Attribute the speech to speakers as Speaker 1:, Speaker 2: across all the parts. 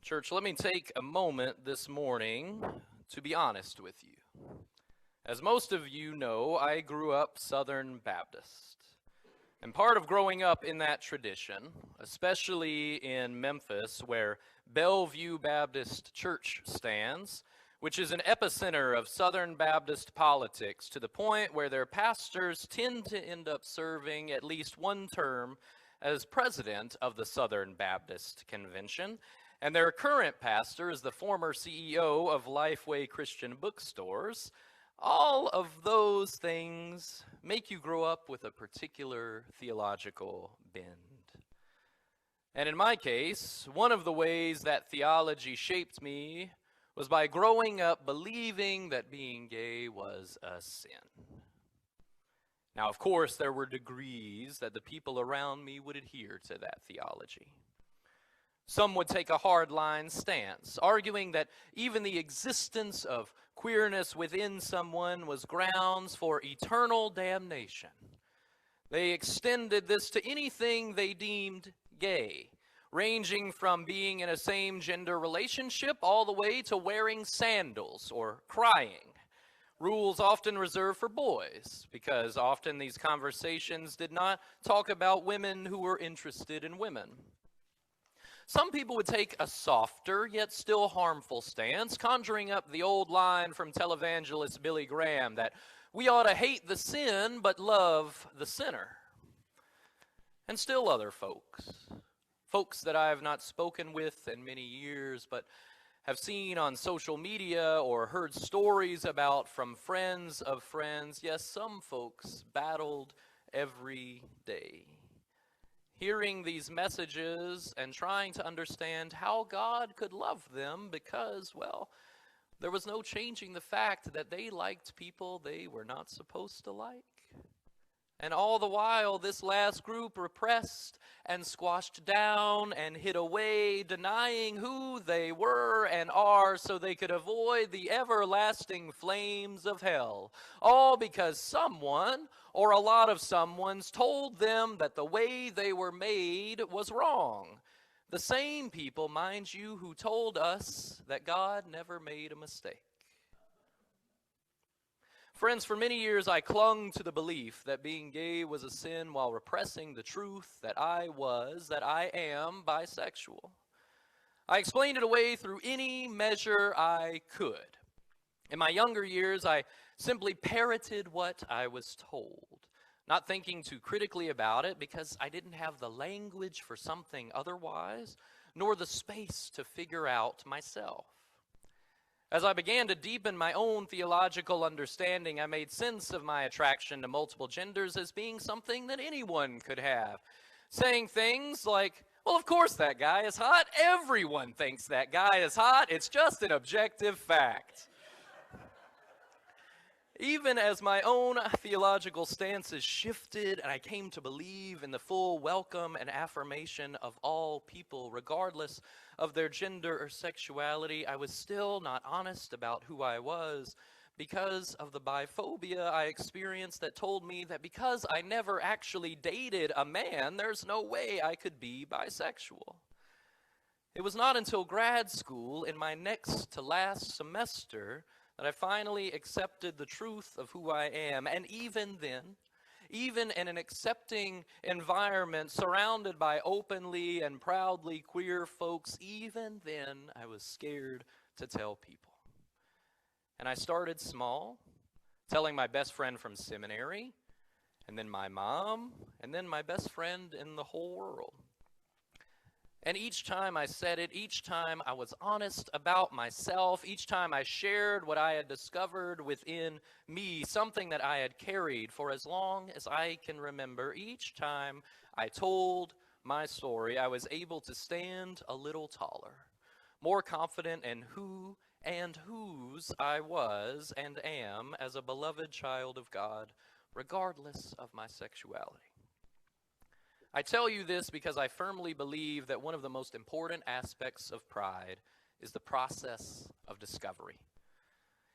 Speaker 1: Church, let me take a moment this morning to be honest with you. As most of you know, I grew up Southern Baptist. And part of growing up in that tradition, especially in Memphis, where Bellevue Baptist Church stands, which is an epicenter of Southern Baptist politics to the point where their pastors tend to end up serving at least one term as president of the Southern Baptist Convention. And their current pastor is the former CEO of Lifeway Christian Bookstores. All of those things make you grow up with a particular theological bend. And in my case, one of the ways that theology shaped me was by growing up believing that being gay was a sin. Now, of course, there were degrees that the people around me would adhere to that theology. Some would take a hardline stance, arguing that even the existence of queerness within someone was grounds for eternal damnation. They extended this to anything they deemed gay, ranging from being in a same-gender relationship all the way to wearing sandals or crying. Rules often reserved for boys, because often these conversations did not talk about women who were interested in women. Some people would take a softer, yet still harmful stance, conjuring up the old line from televangelist Billy Graham that we ought to hate the sin, but love the sinner. And still other folks that I have not spoken with in many years, but have seen on social media or heard stories about from friends of friends. Yes, some folks battled every day, hearing these messages and trying to understand how God could love them because, well, there was no changing the fact that they liked people they were not supposed to like. And all the while, this last group repressed and squashed down and hid away, denying who they were and are so they could avoid the everlasting flames of hell. All because someone or a lot of someones told them that the way they were made was wrong. The same people, mind you, who told us that God never made a mistake. Friends, for many years I clung to the belief that being gay was a sin while repressing the truth that I am bisexual. I explained it away through any measure I could. In my younger years, I simply parroted what I was told, not thinking too critically about it because I didn't have the language for something otherwise, nor the space to figure out myself. As I began to deepen my own theological understanding, I made sense of my attraction to multiple genders as being something that anyone could have. Saying things like, well, of course that guy is hot. Everyone thinks that guy is hot. It's just an objective fact. Even as my own theological stances shifted and I came to believe in the full welcome and affirmation of all people, regardless of their gender or sexuality, I was still not honest about who I was because of the biphobia I experienced that told me that because I never actually dated a man, there's no way I could be bisexual. It was not until grad school in my next to last semester that I finally accepted the truth of who I am. And even then, even in an accepting environment surrounded by openly and proudly queer folks, even then I was scared to tell people. And I started small, telling my best friend from seminary, and then my mom, and then my best friend in the whole world. And each time I said it, each time I was honest about myself, each time I shared what I had discovered within me, something that I had carried for as long as I can remember, each time I told my story, I was able to stand a little taller, more confident in who and whose I was and am as a beloved child of God, regardless of my sexuality. I tell you this because I firmly believe that one of the most important aspects of pride is the process of discovery.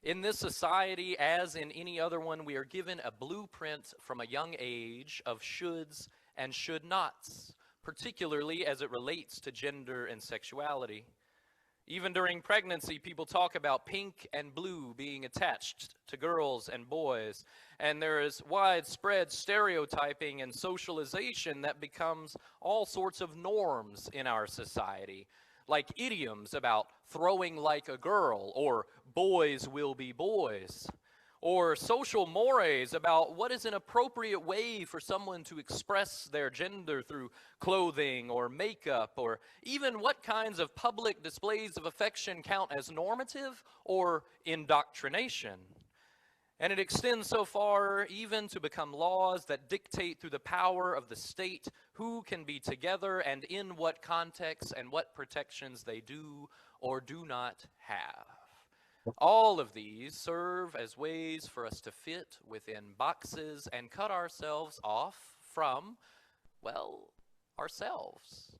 Speaker 1: In this society, as in any other one, we are given a blueprint from a young age of shoulds and should nots, particularly as it relates to gender and sexuality. Even during pregnancy, people talk about pink and blue being attached to girls and boys, and there is widespread stereotyping and socialization that becomes all sorts of norms in our society, like idioms about throwing like a girl, or boys will be boys, or social mores about what is an appropriate way for someone to express their gender through clothing or makeup, or even what kinds of public displays of affection count as normative or indoctrination. And it extends so far even to become laws that dictate through the power of the state who can be together and in what contexts and what protections they do or do not have. All of these serve as ways for us to fit within boxes and cut ourselves off from, well, ourselves.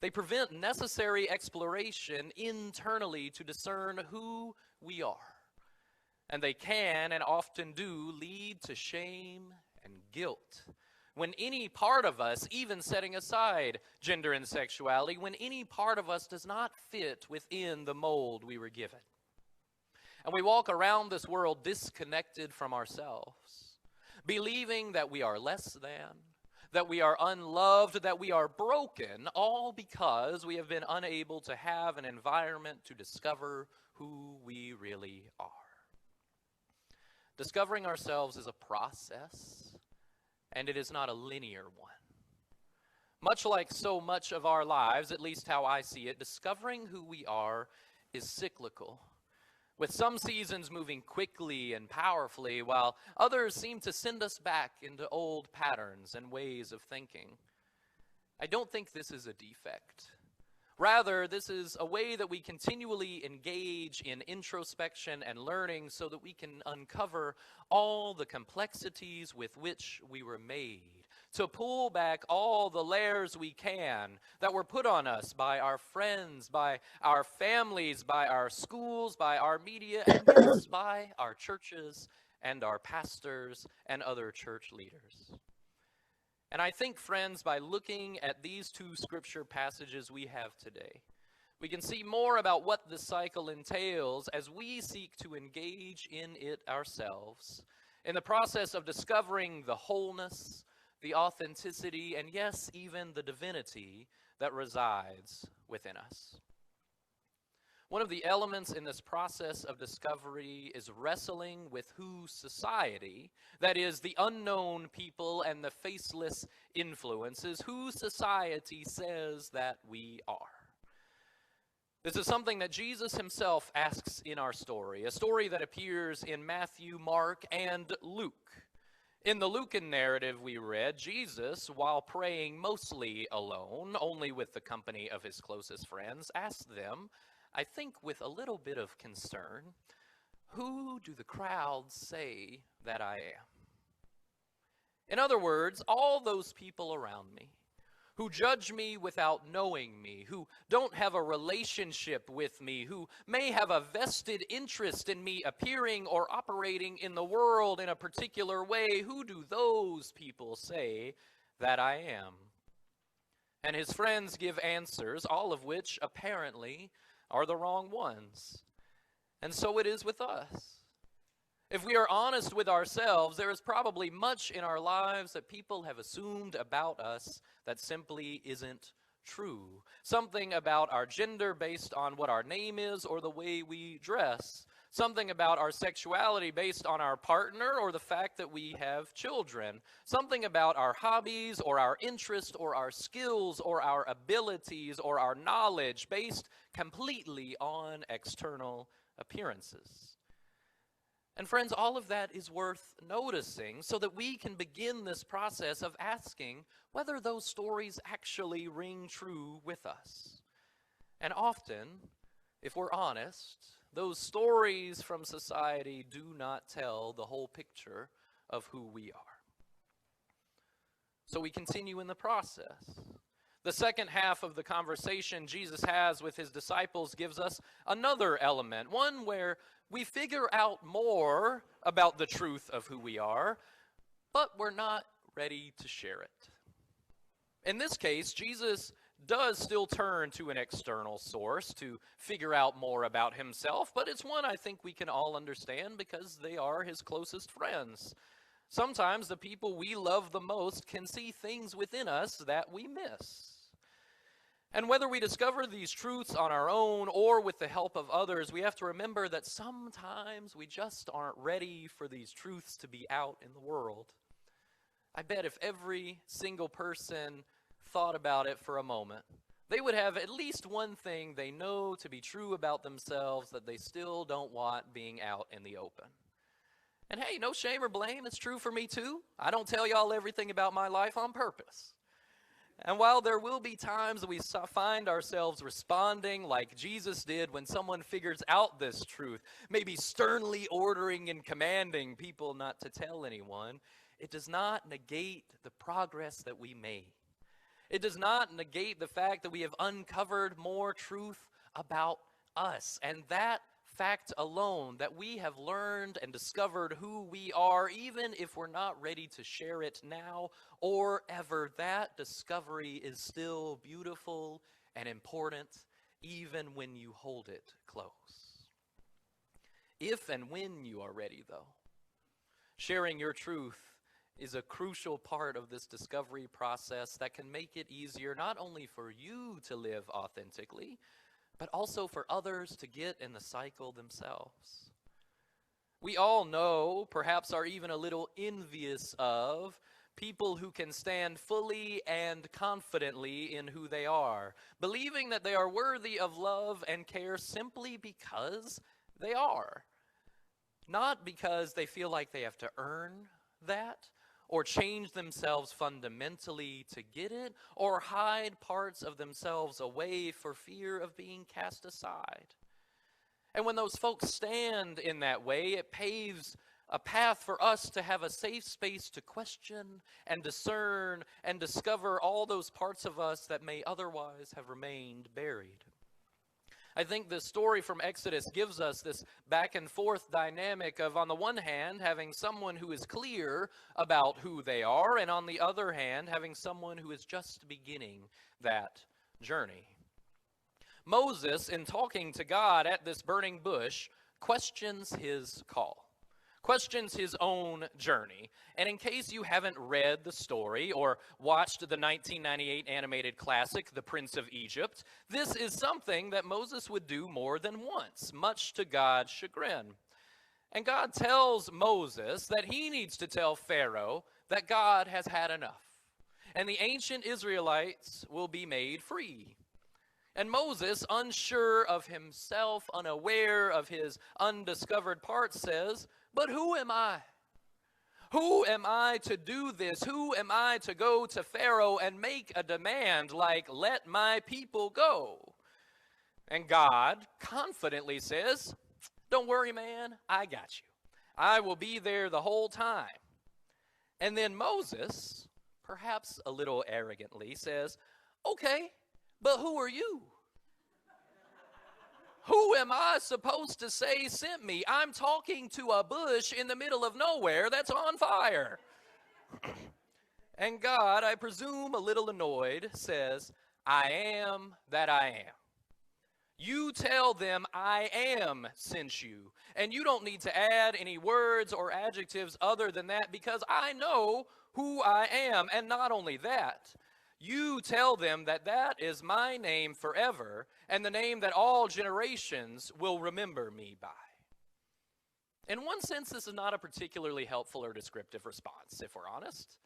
Speaker 1: They prevent necessary exploration internally to discern who we are. And they can and often do lead to shame and guilt. When any part of us, even setting aside gender and sexuality, when any part of us does not fit within the mold we were given. And we walk around this world disconnected from ourselves, believing that we are less than, that we are unloved, that we are broken, all because we have been unable to have an environment to discover who we really are. Discovering ourselves is a process, and it is not a linear one. Much like so much of our lives, at least how I see it, discovering who we are is cyclical, with some seasons moving quickly and powerfully, while others seem to send us back into old patterns and ways of thinking. I don't think this is a defect. Rather, this is a way that we continually engage in introspection and learning so that we can uncover all the complexities with which we were made, to pull back all the layers we can that were put on us by our friends, by our families, by our schools, by our media, and yes, by our churches and our pastors and other church leaders. And I think, friends, by looking at these two scripture passages we have today, we can see more about what this cycle entails as we seek to engage in it ourselves, in the process of discovering the wholeness, the authenticity, and yes, even the divinity that resides within us. One of the elements in this process of discovery is wrestling with who society, that is, the unknown people and the faceless influences, who society says that we are. This is something that Jesus himself asks in our story, a story that appears in Matthew, Mark, and Luke. In the Lucan narrative we read, Jesus, while praying mostly alone, only with the company of his closest friends, asked them, I think with a little bit of concern, who do the crowds say that I am? In other words, all those people around me who judge me without knowing me, who don't have a relationship with me, who may have a vested interest in me appearing or operating in the world in a particular way, who do those people say that I am? And his friends give answers, all of which apparently are the wrong ones. And so it is with us. If we are honest with ourselves, there is probably much in our lives that people have assumed about us that simply isn't true. Something about our gender based on what our name is or the way we dress. Something about our sexuality based on our partner or the fact that we have children. Something about our hobbies or our interests or our skills or our abilities or our knowledge based completely on external appearances. And friends, all of that is worth noticing so that we can begin this process of asking whether those stories actually ring true with us. And often, if we're honest, those stories from society do not tell the whole picture of who we are. So we continue in the process. The second half of the conversation Jesus has with his disciples gives us another element, one where we figure out more about the truth of who we are, but we're not ready to share it. In this case, Jesus does still turn to an external source to figure out more about himself, but it's one I think we can all understand because they are his closest friends. Sometimes the people we love the most can see things within us that we miss. And whether we discover these truths on our own or with the help of others, we have to remember that sometimes we just aren't ready for these truths to be out in the world. I bet if every single person thought about it for a moment, they would have at least one thing they know to be true about themselves that they still don't want being out in the open. And hey, no shame or blame, it's true for me too. I don't tell y'all everything about my life on purpose. And while there will be times we find ourselves responding like Jesus did when someone figures out this truth, maybe sternly ordering and commanding people not to tell anyone, it does not negate the progress that we made. It does not negate the fact that we have uncovered more truth about us. And that fact alone, that we have learned and discovered who we are, even if we're not ready to share it now or ever, that discovery is still beautiful and important, even when you hold it close. If and when you are ready, though, sharing your truth is a crucial part of this discovery process that can make it easier not only for you to live authentically, but also for others to get in the cycle themselves. We all know, perhaps are even a little envious of, people who can stand fully and confidently in who they are, believing that they are worthy of love and care simply because they are. Not because they feel like they have to earn that, or change themselves fundamentally to get it, or hide parts of themselves away for fear of being cast aside. And when those folks stand in that way, it paves a path for us to have a safe space to question and discern and discover all those parts of us that may otherwise have remained buried. I think the story from Exodus gives us this back and forth dynamic of, on the one hand, having someone who is clear about who they are, and on the other hand, having someone who is just beginning that journey. Moses, in talking to God at this burning bush, questions his call, questions his own journey. And in case you haven't read the story or watched the 1998 animated classic, The Prince of Egypt, this is something that Moses would do more than once, much to God's chagrin. And God tells Moses that he needs to tell Pharaoh that God has had enough, and the ancient Israelites will be made free. And Moses, unsure of himself, unaware of his undiscovered parts, says, "But who am I? Who am I to do this? Who am I to go to Pharaoh and make a demand like, 'Let my people go'?" And God confidently says, "Don't worry, man, I got you. I will be there the whole time." And then Moses, perhaps a little arrogantly, says, "Okay, but who are you? Who am I supposed to say sent me? I'm talking to a bush in the middle of nowhere that's on fire." And God, I presume a little annoyed, says, "I am that I am. You tell them I am sent you, and you don't need to add any words or adjectives other than that, because I know who I am. And not only that, you tell them that that is my name forever, and the name that all generations will remember me by." In one sense, this is not a particularly helpful or descriptive response, if we're honest.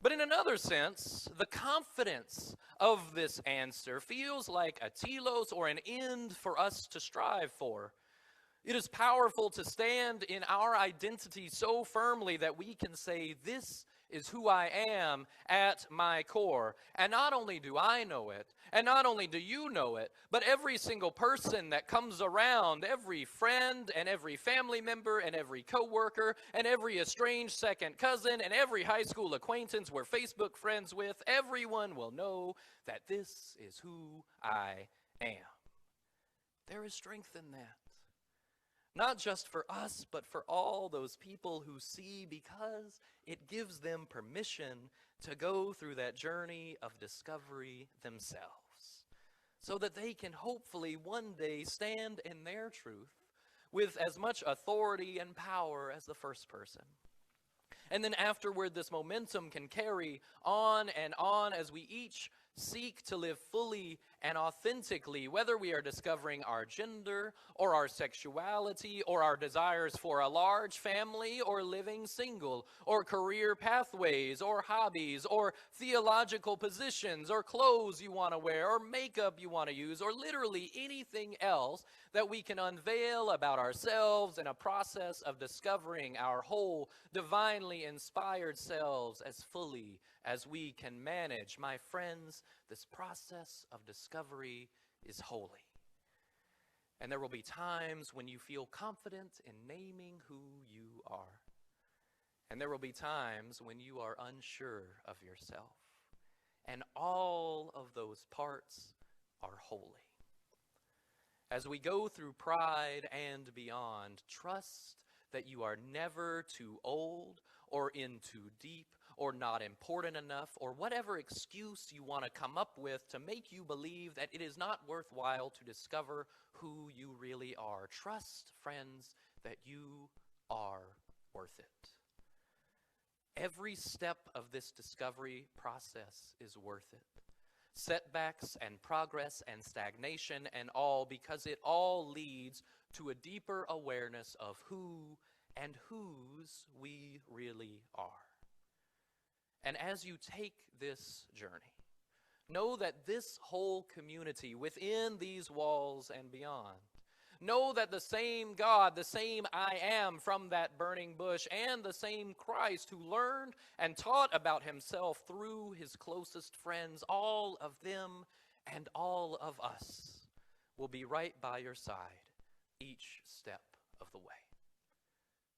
Speaker 1: But in another sense, the confidence of this answer feels like a telos or an end for us to strive for. It is powerful to stand in our identity so firmly that we can say, "This is who I am at my core." And not only do I know it, and not only do you know it, but every single person that comes around, every friend and every family member and every coworker and every estranged second cousin and every high school acquaintance we're Facebook friends with, everyone will know that this is who I am. There is strength in that. Not just for us, but for all those people who see, because it gives them permission to go through that journey of discovery themselves, so that they can hopefully one day stand in their truth with as much authority and power as the first person. And then afterward, this momentum can carry on and on as we each seek to live fully and authentically, whether we are discovering our gender or our sexuality or our desires for a large family or living single, or career pathways or hobbies or theological positions or clothes you want to wear or makeup you want to use, or literally anything else that we can unveil about ourselves in a process of discovering our whole divinely inspired selves as fully as we can manage. My friends, this process of discovery is holy. And there will be times when you feel confident in naming who you are. And there will be times when you are unsure of yourself. And all of those parts are holy. As we go through pride and beyond, trust that you are never too old or in too deep or not important enough, or whatever excuse you want to come up with to make you believe that it is not worthwhile to discover who you really are. Trust, friends, that you are worth it. Every step of this discovery process is worth it. Setbacks and progress and stagnation and all, because it all leads to a deeper awareness of who and whose we really are. And as you take this journey, know that this whole community within these walls and beyond, know that the same God, the same I am from that burning bush, and the same Christ who learned and taught about himself through his closest friends, all of them and all of us will be right by your side each step of the way.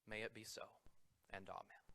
Speaker 1: May it be so, and amen.